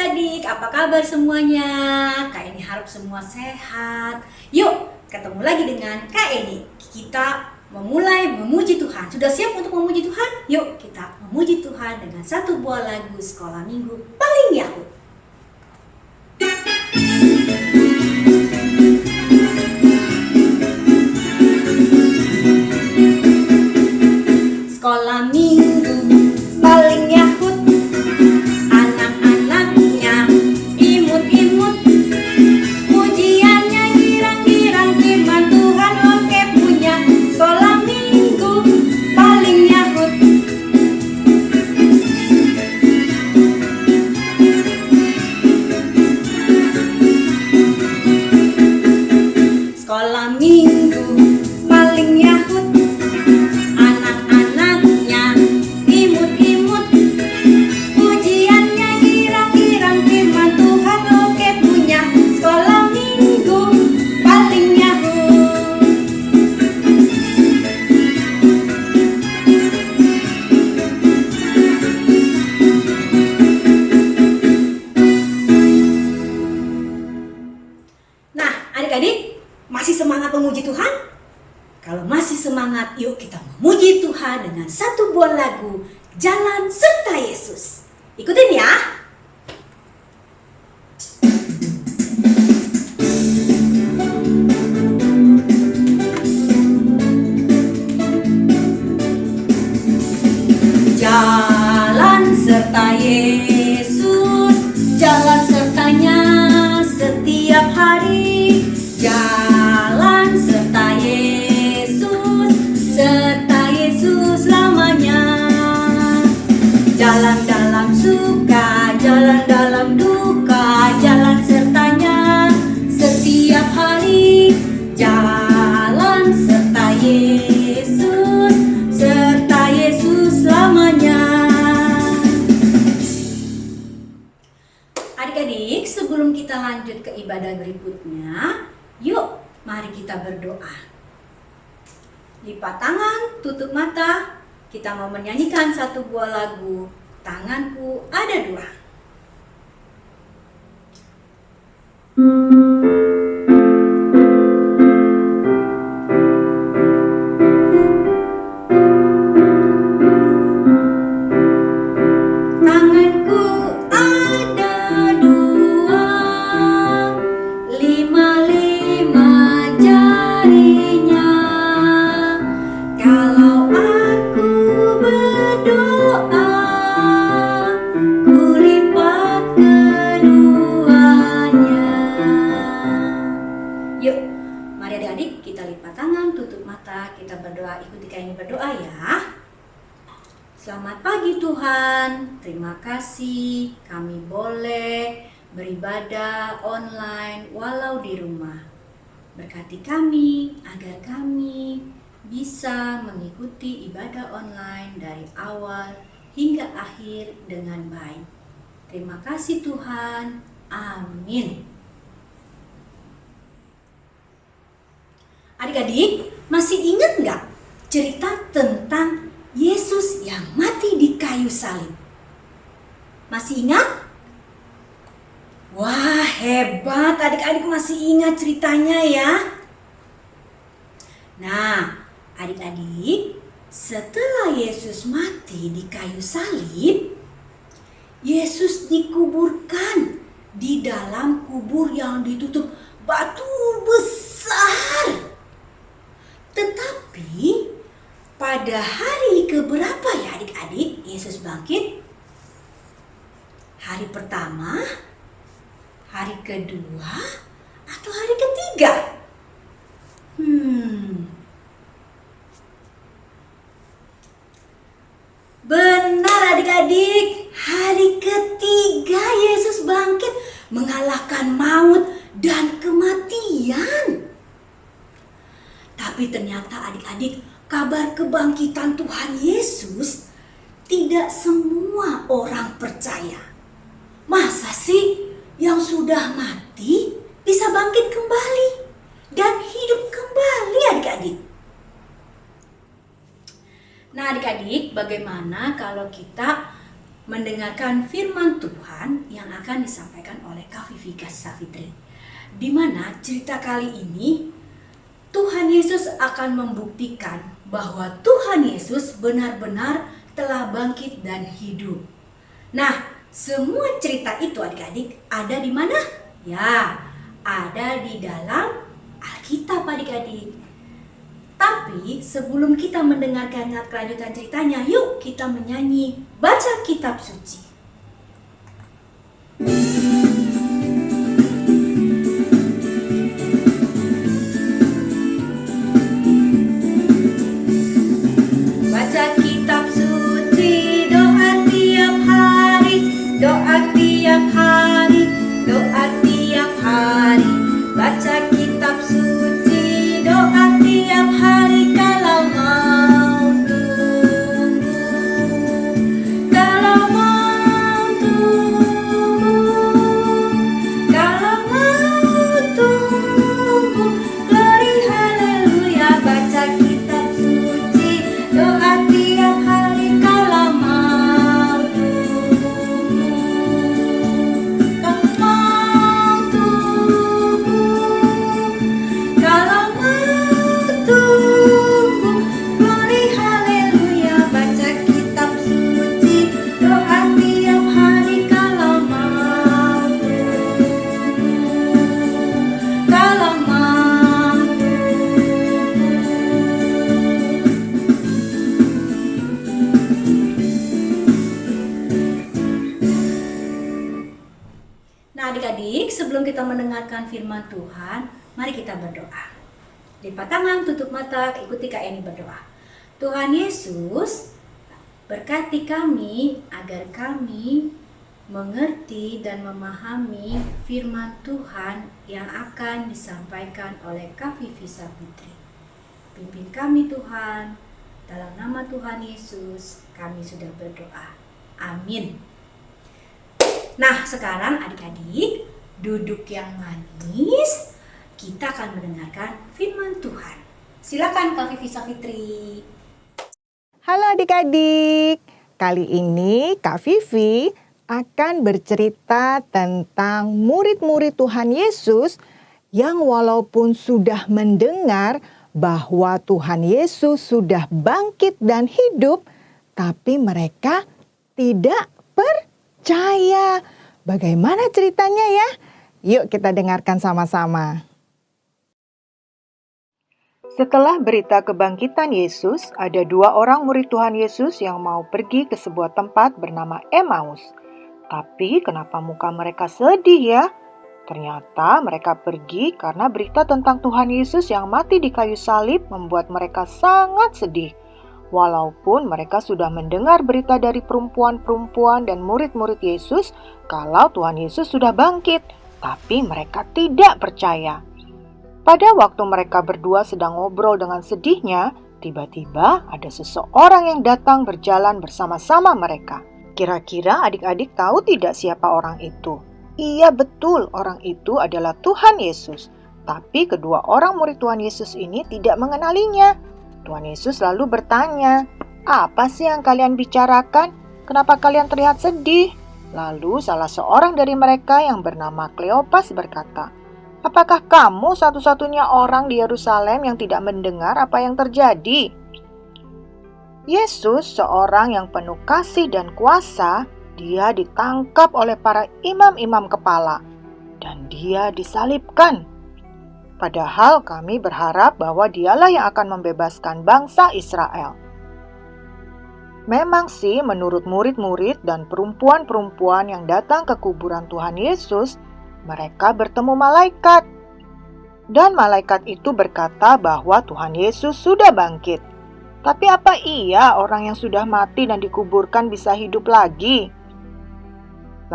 adik-adik, apa kabar semuanya? Kak Eni harap semua sehat. Yuk, ketemu lagi dengan Kak Eni. Kita memulai memuji Tuhan. Sudah siap untuk memuji Tuhan? Yuk, kita memuji Tuhan dengan satu buah lagu sekolah minggu paling Yahud. Sekolah minggu paling Yahud, anak-anaknya imut-imut, pujiannya girang-girang, firman Tuhan oke punya. Sekolah minggu paling Yahud. Sekolah minggu paling Yahud, anak-anaknya imut-imut, pujiannya girang-girang, firman Tuhan oke punya. Sekolah minggu paling Yahud. Nah, adik-adik, masih semangat memuji Tuhan? Kalau masih semangat, yuk kita memuji Tuhan dengan satu buah lagu, Jalan Serta Yesus. Ikutin ya. Jalan serta Yesus, jalan sertanya setiap hari. Jalan serta Yesus, serta Yesus lamanya. Jalan dalam suka, jalan dalam duka, jalan sertanya setiap hari. Jalan serta Yesus, serta Yesus lamanya. Adik-adik, sebelum kita lanjut ke ibadah berikutnya, yuk mari kita berdoa. Lipat tangan, tutup mata. Kita mau menyanyikan satu buah lagu, Tanganku Ada Dua. Tanganku ada dua, lima-lima jarinya. Kalau aku berdoa, ku lipat keduanya. Yuk, mari adik-adik kita lipat tangan, tutup mata, kita berdoa. Ikuti Kak Eni berdoa ya. Selamat pagi Tuhan, terima kasih kami boleh beribadah online walau di rumah. Berkati kami agar kami bisa mengikuti ibadah online dari awal hingga akhir dengan baik. Terima kasih Tuhan, amin. Adik-adik, masih ingat nggak cerita tentang Yesus yang mati di kayu salib? Masih ingat? Wah, hebat, adik-adik masih ingat ceritanya ya. Nah, adik-adik, setelah Yesus mati di kayu salib, Yesus dikuburkan di dalam kubur yang ditutup batu besar. Tetapi pada hari keberapa ya adik-adik Yesus bangkit? Hari pertama, hari kedua, atau hari ketiga? Benar adik-adik, hari ketiga Yesus bangkit mengalahkan maut dan kematian. Tapi ternyata adik-adik, kabar kebangkitan Tuhan Yesus tidak semua orang percaya. Masa sih yang sudah mati bisa bangkit kembali dan hidup kembali adik-adik? Nah adik-adik, bagaimana kalau kita mendengarkan firman Tuhan yang akan disampaikan oleh Kak Vivi Savitri. Di mana cerita kali ini Tuhan Yesus akan membuktikan bahwa Tuhan Yesus benar-benar telah bangkit dan hidup. Nah, semua cerita itu adik-adik ada di mana? Ya, ada di dalam Alkitab adik-adik. Tapi sebelum kita mendengarkan kelanjutan ceritanya, yuk kita menyanyi baca kitab suci. Baca kitab suci, doa tiap hari, doa tiap hari, doa tiap hari. Baca kitab suci, doa tiap hari kalau mau tunggu, kalau mau tunggu, kalau mau tunggu. Glory haleluya, baca kitab suci, doa tiap hari kalau mau tunggu, kalau mau tunggu, kalau mau tunggu. Glory haleluya, baca kitab suci, doa tiap hari kalau mau tunggu, kalau mau tunggu. Nah adik-adik, sebelum kita mendengarkan firman Tuhan, mari kita berdoa. Lipat tangan, tutup mata, ikuti Kak Eni berdoa. Tuhan Yesus, berkati kami agar kami mengerti dan memahami firman Tuhan yang akan disampaikan oleh Kak Vivi Savitri. Pimpin kami Tuhan, dalam nama Tuhan Yesus kami sudah berdoa. Amin. Nah sekarang adik-adik duduk yang manis, kita akan mendengarkan firman Tuhan. Silakan Kak Vivi Savitri. Halo adik-adik, kali ini Kak Vivi akan bercerita tentang murid-murid Tuhan Yesus yang walaupun sudah mendengar bahwa Tuhan Yesus sudah bangkit dan hidup, tapi mereka tidak percaya. Bagaimana ceritanya ya? Yuk kita dengarkan sama-sama. Setelah berita kebangkitan Yesus, ada 2 orang murid Tuhan Yesus yang mau pergi ke sebuah tempat bernama Emmaus. Tapi kenapa muka mereka sedih ya? Ternyata mereka pergi karena berita tentang Tuhan Yesus yang mati di kayu salib membuat mereka sangat sedih. Walaupun mereka sudah mendengar berita dari perempuan-perempuan dan murid-murid Yesus kalau Tuhan Yesus sudah bangkit, tapi mereka tidak percaya. Pada waktu mereka berdua sedang ngobrol dengan sedihnya, tiba-tiba ada seseorang yang datang berjalan bersama-sama mereka. Kira-kira adik-adik tahu tidak siapa orang itu? Iya betul, orang itu adalah Tuhan Yesus. Tapi kedua orang murid Tuhan Yesus ini tidak mengenalinya. Tuhan Yesus lalu bertanya, "Apa sih yang kalian bicarakan? Kenapa kalian terlihat sedih?" Lalu salah seorang dari mereka yang bernama Kleopas berkata, "Apakah kamu satu-satunya orang di Yerusalem yang tidak mendengar apa yang terjadi?" Yesus, seorang yang penuh kasih dan kuasa, dia ditangkap oleh para imam-imam kepala dan dia disalibkan. Padahal kami berharap bahwa dialah yang akan membebaskan bangsa Israel. Memang sih menurut murid-murid dan perempuan-perempuan yang datang ke kuburan Tuhan Yesus, mereka bertemu malaikat. Dan malaikat itu berkata bahwa Tuhan Yesus sudah bangkit. Tapi apa iya orang yang sudah mati dan dikuburkan bisa hidup lagi?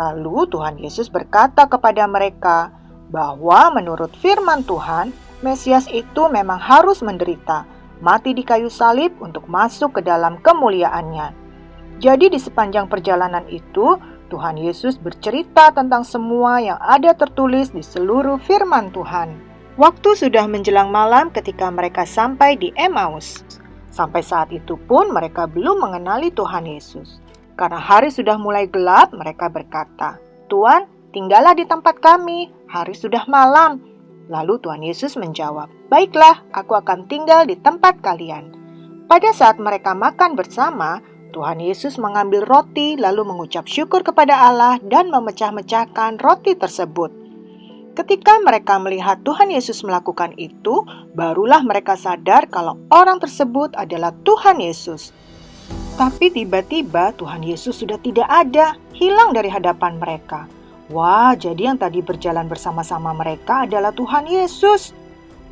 Lalu Tuhan Yesus berkata kepada mereka bahwa menurut firman Tuhan, Mesias itu memang harus menderita, mati di kayu salib untuk masuk ke dalam kemuliaannya. Jadi di sepanjang perjalanan itu, Tuhan Yesus bercerita tentang semua yang ada tertulis di seluruh firman Tuhan. Waktu sudah menjelang malam ketika mereka sampai di Emmaus. Sampai saat itu pun mereka belum mengenali Tuhan Yesus. Karena hari sudah mulai gelap, mereka berkata, "Tuan, tinggallah di tempat kami, hari sudah malam." Lalu Tuhan Yesus menjawab, "Baiklah, aku akan tinggal di tempat kalian." Pada saat mereka makan bersama, Tuhan Yesus mengambil roti lalu mengucap syukur kepada Allah dan memecah-mecahkan roti tersebut. Ketika mereka melihat Tuhan Yesus melakukan itu, barulah mereka sadar kalau orang tersebut adalah Tuhan Yesus. Tapi tiba-tiba Tuhan Yesus sudah tidak ada, hilang dari hadapan mereka. Wah, jadi yang tadi berjalan bersama-sama mereka adalah Tuhan Yesus.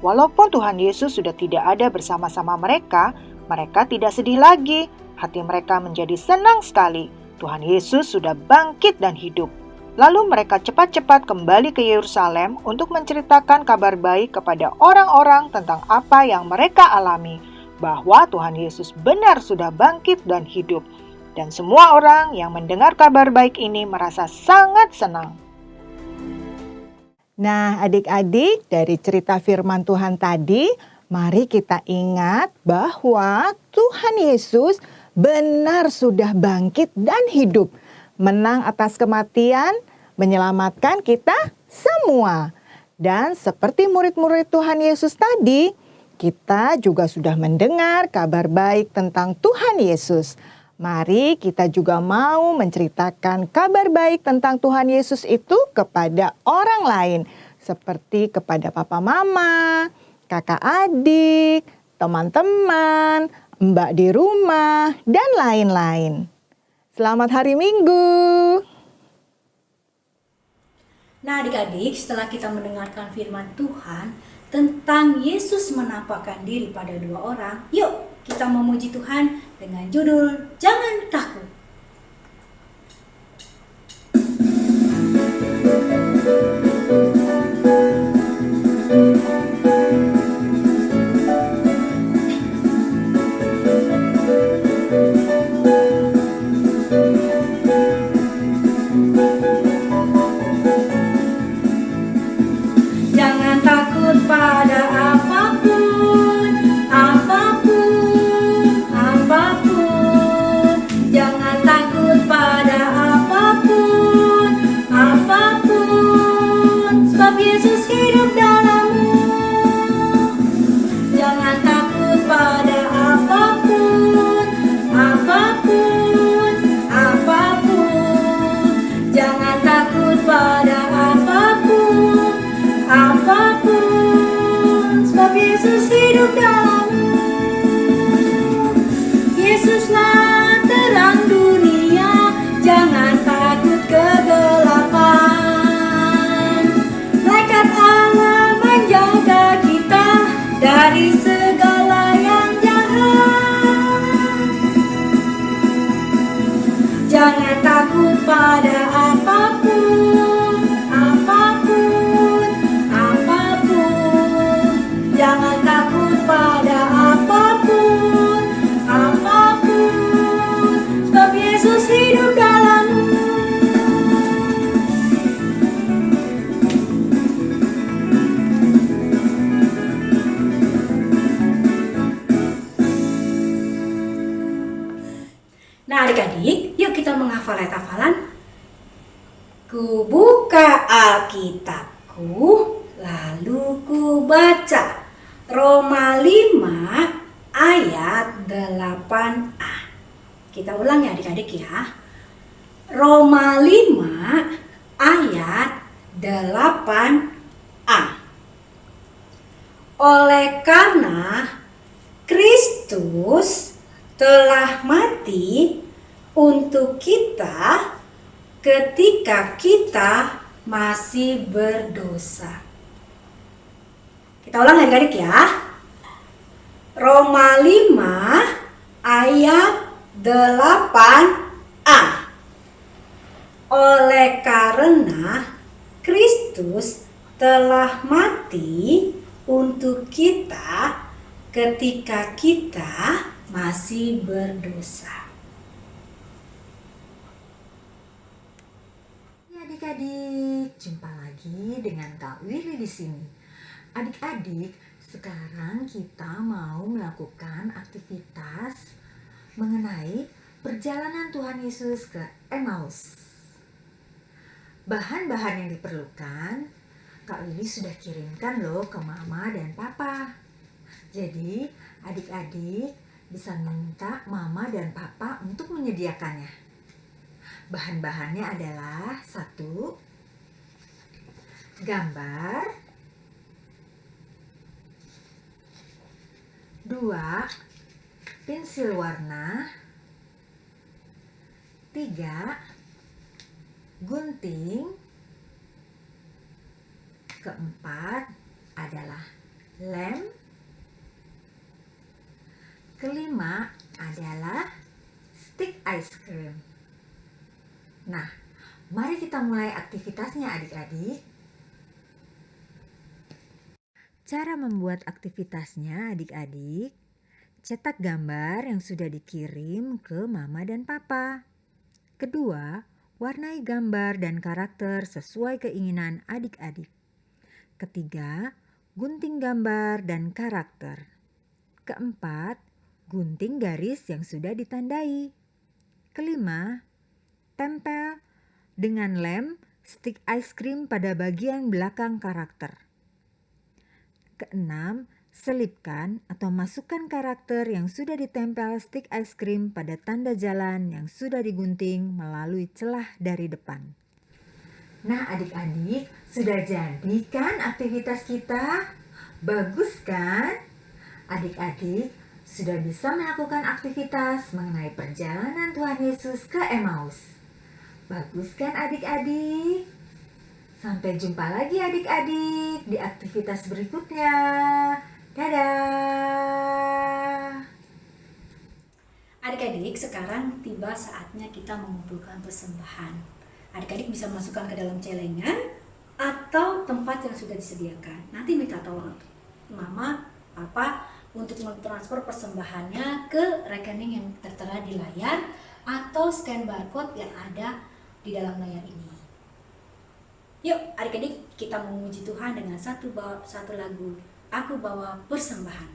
Walaupun Tuhan Yesus sudah tidak ada bersama-sama mereka, mereka tidak sedih lagi. Hati mereka menjadi senang sekali. Tuhan Yesus sudah bangkit dan hidup. Lalu mereka cepat-cepat kembali ke Yerusalem untuk menceritakan kabar baik kepada orang-orang tentang apa yang mereka alami, bahwa Tuhan Yesus benar sudah bangkit dan hidup. Dan semua orang yang mendengar kabar baik ini merasa sangat senang. Nah, adik-adik, dari cerita firman Tuhan tadi, mari kita ingat bahwa Tuhan Yesus benar sudah bangkit dan hidup, menang atas kematian, menyelamatkan kita semua. Dan seperti murid-murid Tuhan Yesus tadi, kita juga sudah mendengar kabar baik tentang Tuhan Yesus. Mari kita juga mau menceritakan kabar baik tentang Tuhan Yesus itu kepada orang lain, seperti kepada papa mama, kakak adik, teman-teman, mbak di rumah, dan lain-lain. Selamat hari Minggu. Nah adik-adik, setelah kita mendengarkan firman Tuhan tentang Yesus menampakkan diri pada dua orang, yuk kita memuji Tuhan dengan judul Jangan Takut. Jangan takut pada apapun, apapun, apapun. Jangan takut pada apapun, apapun. Sebab Yesus hidup dalammu. Jangan takut pada apapun, apapun, apapun. Jangan takut pada apapun, apapun, sebab Yesus hidup dalammu. Yesuslah terang dunia, jangan takut kegelapan. Malaikat Allah menjaga kita dari segala yang jahat. Jangan takut pada apapun, apapun, apapun. Jangan takut pada apapun, apapun, sebab Yesus hidup dalammu. Nah adik-adik, yuk kita menghafal ayat hafalan. Ku buka Alkitabku, lalu ku baca Roma 5 ayat 8a. Kita ulang ya adik-adik ya. Roma 5 ayat 8a. Oleh karena Kristus telah mati untuk kita ketika kita masih berdosa. Kita ulang adik-adik ya. Roma 5 ayat 8a. Oleh karena Kristus telah mati untuk kita ketika kita masih berdosa. Adik-adik, jumpa lagi dengan Kak Willy di sini. Adik-adik, sekarang kita mau melakukan aktivitas mengenai perjalanan Tuhan Yesus ke Emmaus. Bahan-bahan yang diperlukan Kak Willy sudah kirimkan loh ke Mama dan Papa. Jadi adik-adik bisa minta Mama dan Papa untuk menyediakannya. Bahan-bahannya adalah 1. Gambar, 2. Pensil warna, 3. Gunting, 4 adalah lem, 5 adalah stick ice cream. Nah, mari kita mulai aktivitasnya adik-adik. Cara membuat aktivitasnya adik-adik, cetak gambar yang sudah dikirim ke Mama dan Papa. Kedua, warnai gambar dan karakter sesuai keinginan adik-adik. Ketiga, gunting gambar dan karakter. 4, gunting garis yang sudah ditandai. 5, tempel dengan lem stick ice cream pada bagian belakang karakter. 6, selipkan atau masukkan karakter yang sudah ditempel stick ice cream pada tanda jalan yang sudah digunting melalui celah dari depan. Nah adik-adik, sudah jadi kan aktivitas kita? Bagus kan? Adik-adik sudah bisa melakukan aktivitas mengenai perjalanan Tuhan Yesus ke Emmaus. Bagus kan adik-adik? Sampai jumpa lagi adik-adik di aktivitas berikutnya. Dadah! Adik-adik, sekarang tiba saatnya kita mengumpulkan persembahan. Adik-adik bisa masukkan ke dalam celengan atau tempat yang sudah disediakan. Nanti minta tolong Mama, Papa untuk mentransfer persembahannya ke rekening yang tertera di layar atau scan barcode yang ada di dalam layar ini. Yuk adik-adik, kita memuji Tuhan dengan satu lagu, Aku Bawa Persembahan.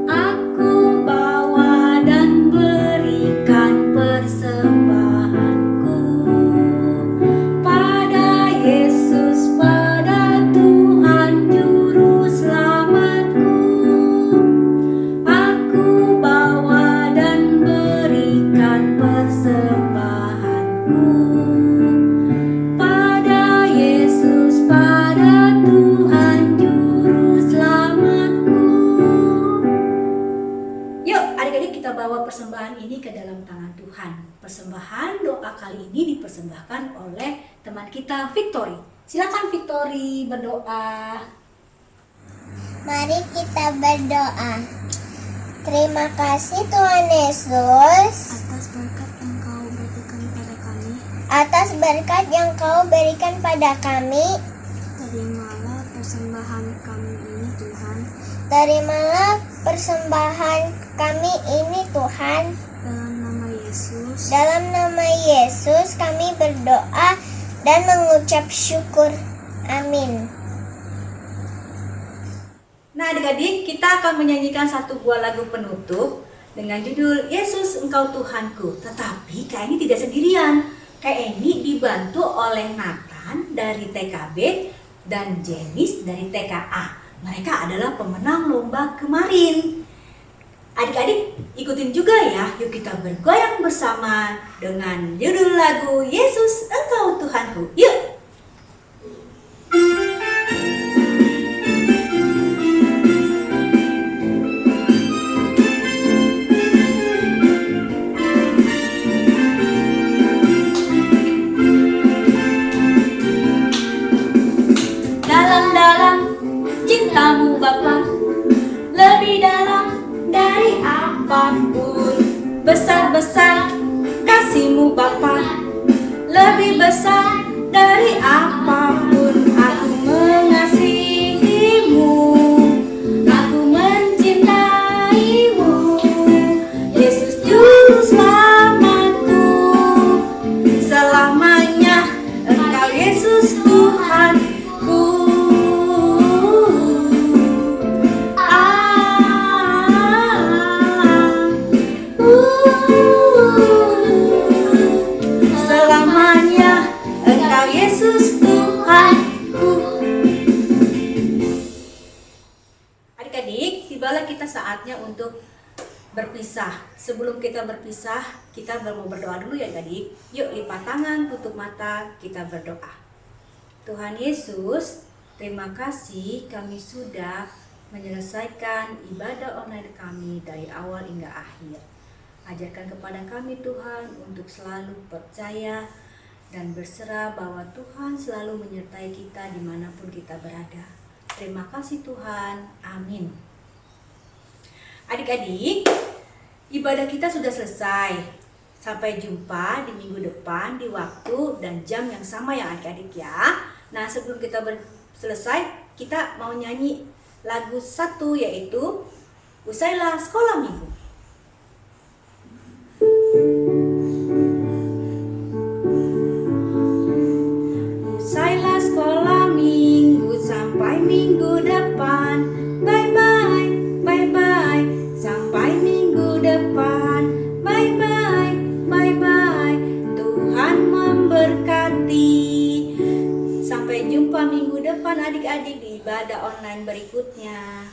Aku bawa dan berikan persembahanku pada Yesus, pada Tuhan Juru Selamatku. Aku bawa dan berikan persembahanku pada Yesus, pada Tuhan Juru Selamatku. Yuk adik-adik, kita bawa persembahan ini ke dalam tangan Tuhan. Persembahan doa kali ini dipersembahkan oleh teman kita Victory. Silakan Victory berdoa. Mari kita berdoa. Terima kasih Tuhan Yesus atas berkat yang Kau berikan pada kami. Terimalah persembahan kami ini Tuhan. Terimalah persembahan kami ini Tuhan. Dalam nama Yesus. Dalam nama Yesus kami berdoa dan mengucap syukur. Amin. Nah adik-adik, kita akan menyanyikan satu buah lagu penutup dengan judul Yesus Engkau Tuhanku. Tetapi Kak Eni tidak sendirian. Kak Eni dibantu oleh Nathan dari TKB dan Jenis dari TKA. Mereka adalah pemenang lomba kemarin. Adik-adik ikutin juga ya. Yuk kita bergoyang bersama dengan judul lagu Yesus Engkau Tuhanku. Yuk! Dalam-dalam cintamu Bapa, lebih dalam dari apapun. Besar-besar kasih-Mu Bapa, lebih besar dari apapun. Aku mengasihi-Mu, aku mencintai-Mu. Yesus Juru Selamatku, selamanya Engkau Yesus Tuhanku. saatnya untuk berpisah. Sebelum kita berpisah, kita mau berdoa dulu ya adik. Yuk lipat tangan, tutup mata, kita berdoa. Tuhan Yesus, terima kasih kami sudah menyelesaikan ibadah online kami dari awal hingga akhir. Ajarkan kepada kami Tuhan untuk selalu percaya dan berserah bahwa Tuhan selalu menyertai kita dimanapun kita berada. Terima kasih Tuhan, amin. Adik-adik, ibadah kita sudah selesai. Sampai jumpa di minggu depan di waktu dan jam yang sama ya adik-adik ya. Nah sebelum kita selesai, kita mau nyanyi lagu satu yaitu Usailah Sekolah Minggu. Usailah sekolah minggu sampai minggu depan. Bye-bye, bye-bye, sampai minggu depan. Bye-bye, bye-bye, Tuhan memberkati. Sampai jumpa minggu depan adik-adik di ibadah online berikutnya.